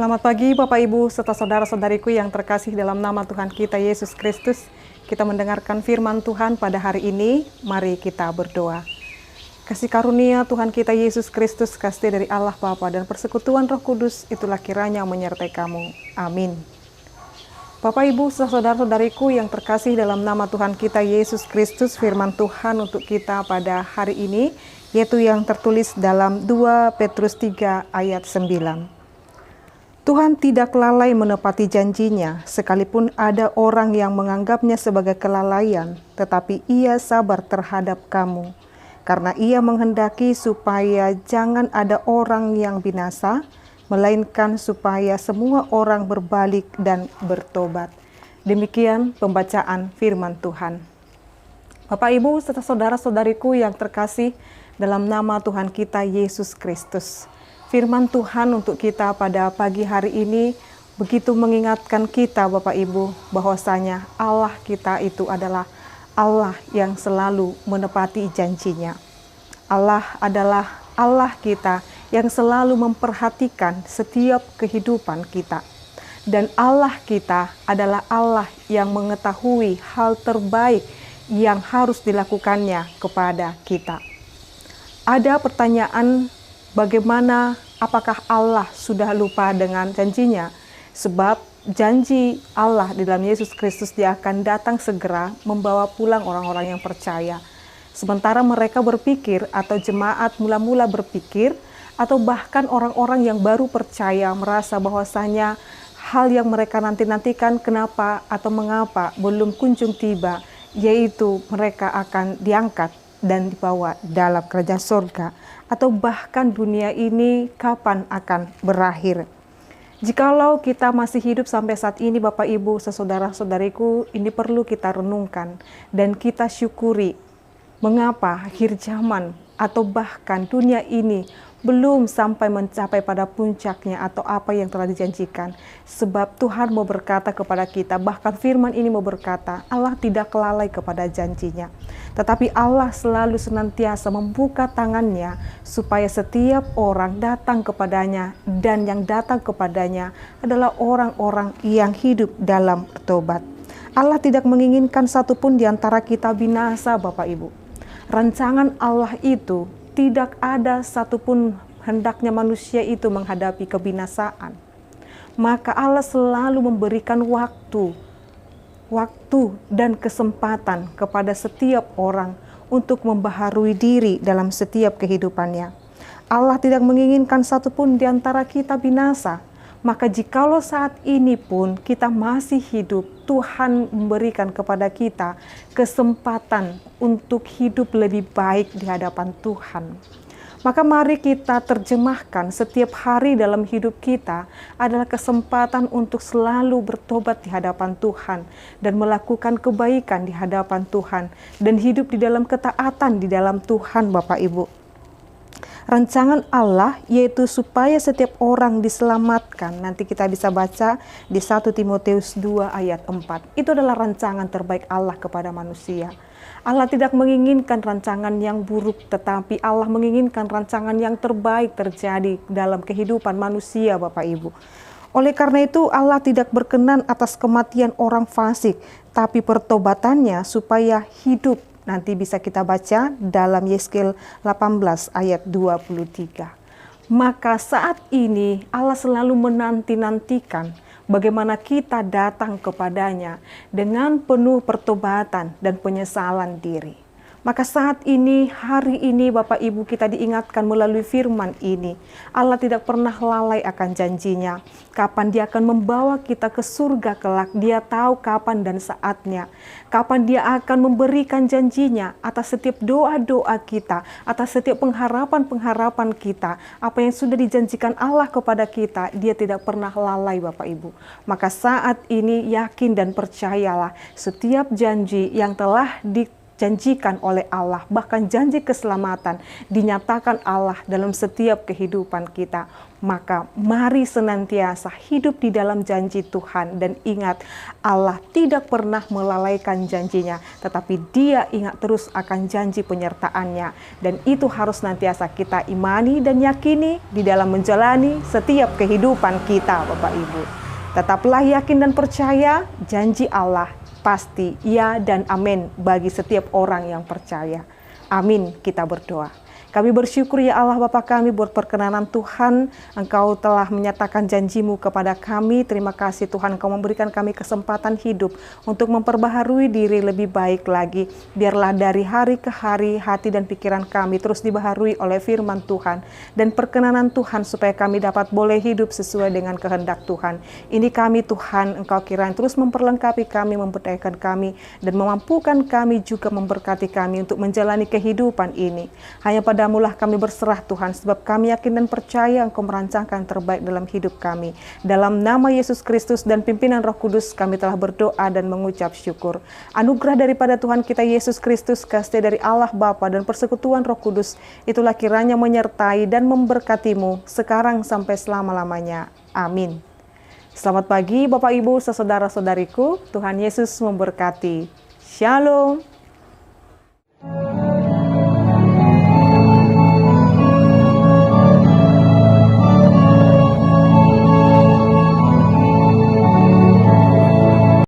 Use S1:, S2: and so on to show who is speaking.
S1: Selamat pagi Bapak Ibu serta saudara-saudariku yang terkasih dalam nama Tuhan kita Yesus Kristus. Kita mendengarkan firman Tuhan pada hari ini, mari kita berdoa. Kasih karunia Tuhan kita Yesus Kristus, kasih dari Allah Bapa dan persekutuan Roh Kudus, itulah kiranya menyertai kamu. Amin. Bapak Ibu serta saudara-saudariku yang terkasih dalam nama Tuhan kita Yesus Kristus, firman Tuhan untuk kita pada hari ini, yaitu yang tertulis dalam 2 Petrus 3 ayat 9. Tuhan tidak lalai menepati janjinya, sekalipun ada orang yang menganggapnya sebagai kelalaian, tetapi ia sabar terhadap kamu, karena ia menghendaki supaya jangan ada orang yang binasa, melainkan supaya semua orang berbalik dan bertobat. Demikian pembacaan firman Tuhan. Bapak Ibu serta saudara-saudariku yang terkasih dalam nama Tuhan kita Yesus Kristus. Firman Tuhan untuk kita pada pagi hari ini begitu mengingatkan kita Bapak Ibu bahwasanya Allah kita itu adalah Allah yang selalu menepati janjinya. Allah adalah Allah kita yang selalu memperhatikan setiap kehidupan kita. Dan Allah kita adalah Allah yang mengetahui hal terbaik yang harus dilakukannya kepada kita. Ada pertanyaan, bagaimana, apakah Allah sudah lupa dengan janjinya? Sebab janji Allah di dalam Yesus Kristus, Dia akan datang segera membawa pulang orang-orang yang percaya. Sementara mereka berpikir atau jemaat mula-mula berpikir atau bahkan orang-orang yang baru percaya merasa bahwasanya hal yang mereka nanti-nantikan kenapa atau mengapa belum kunjung tiba, yaitu mereka akan diangkat dan dibawa dalam kerajaan surga, atau bahkan dunia ini kapan akan berakhir. Jikalau kita masih hidup sampai saat ini Bapak Ibu, saudara-saudariku, ini perlu kita renungkan dan kita syukuri mengapa akhir zaman atau bahkan dunia ini belum sampai mencapai pada puncaknya atau apa yang telah dijanjikan. Sebab Tuhan mau berkata kepada kita, bahkan firman ini mau berkata, Allah tidak lalai kepada janjinya. Tetapi Allah selalu senantiasa membuka tangannya supaya setiap orang datang kepadanya, dan yang datang kepadanya adalah orang-orang yang hidup dalam tobat. Allah tidak menginginkan satupun di antara kita binasa Bapak Ibu. Rancangan Allah itu tidak ada satupun hendaknya manusia itu menghadapi kebinasaan. Maka Allah selalu memberikan waktu dan kesempatan kepada setiap orang untuk membaharui diri dalam setiap kehidupannya. Allah tidak menginginkan satupun di antara kita binasa. Maka jikalau saat ini pun kita masih hidup, Tuhan memberikan kepada kita kesempatan untuk hidup lebih baik di hadapan Tuhan. Maka mari kita terjemahkan setiap hari dalam hidup kita adalah kesempatan untuk selalu bertobat di hadapan Tuhan dan melakukan kebaikan di hadapan Tuhan dan hidup di dalam ketaatan di dalam Tuhan Bapak Ibu. Rancangan Allah yaitu supaya setiap orang diselamatkan. Nanti kita bisa baca di 1 Timotius 2 ayat 4. Itu adalah rancangan terbaik Allah kepada manusia. Allah tidak menginginkan rancangan yang buruk, tetapi Allah menginginkan rancangan yang terbaik terjadi dalam kehidupan manusia Bapak Ibu. Oleh karena itu Allah tidak berkenan atas kematian orang fasik, tapi pertobatannya supaya hidup. Nanti bisa kita baca dalam Yeskel 18 ayat 23. Maka saat ini Allah selalu menanti-nantikan bagaimana kita datang kepadanya dengan penuh pertobatan dan penyesalan diri. Maka saat ini, hari ini Bapak Ibu kita diingatkan melalui firman ini. Allah tidak pernah lalai akan janjinya. Kapan Dia akan membawa kita ke surga kelak, Dia tahu kapan dan saatnya. Kapan Dia akan memberikan janjinya atas setiap doa-doa kita, atas setiap pengharapan-pengharapan kita. Apa yang sudah dijanjikan Allah kepada kita, Dia tidak pernah lalai Bapak Ibu. Maka saat ini yakin dan percayalah, setiap janji yang telah dijanjikan oleh Allah, bahkan janji keselamatan dinyatakan Allah dalam setiap kehidupan kita. Maka mari senantiasa hidup di dalam janji Tuhan dan ingat, Allah tidak pernah melalaikan janjinya, tetapi Dia ingat terus akan janji penyertaannya. Dan itu harus senantiasa kita imani dan yakini di dalam menjalani setiap kehidupan kita, Bapak Ibu. Tetaplah yakin dan percaya, janji Allah pasti ya dan amin bagi setiap orang yang percaya. Amin, kita berdoa. Kami bersyukur ya Allah Bapa kami buat perkenanan Tuhan, Engkau telah menyatakan janji-Mu kepada kami. Terima kasih Tuhan, Engkau memberikan kami kesempatan hidup untuk memperbaharui diri lebih baik lagi. Biarlah dari hari ke hari hati dan pikiran kami terus dibaharui oleh firman Tuhan dan perkenanan Tuhan supaya kami dapat boleh hidup sesuai dengan kehendak Tuhan. Ini kami Tuhan, Engkau kiranya terus memperlengkapi kami, memberdayakan kami dan memampukan kami juga memberkati kami untuk menjalani kehidupan ini. Hanya Padamu-lah kami berserah Tuhan, sebab kami yakin dan percaya Engkau merancangkan terbaik dalam hidup kami. Dalam nama Yesus Kristus dan pimpinan Roh Kudus kami telah berdoa dan mengucap syukur. Anugerah daripada Tuhan kita Yesus Kristus, kasih dari Allah Bapa dan persekutuan Roh Kudus, itulah kiranya menyertai dan memberkatimu sekarang sampai selama-lamanya. Amin. Selamat pagi Bapak Ibu, saudara-saudariku. Tuhan Yesus memberkati. Shalom.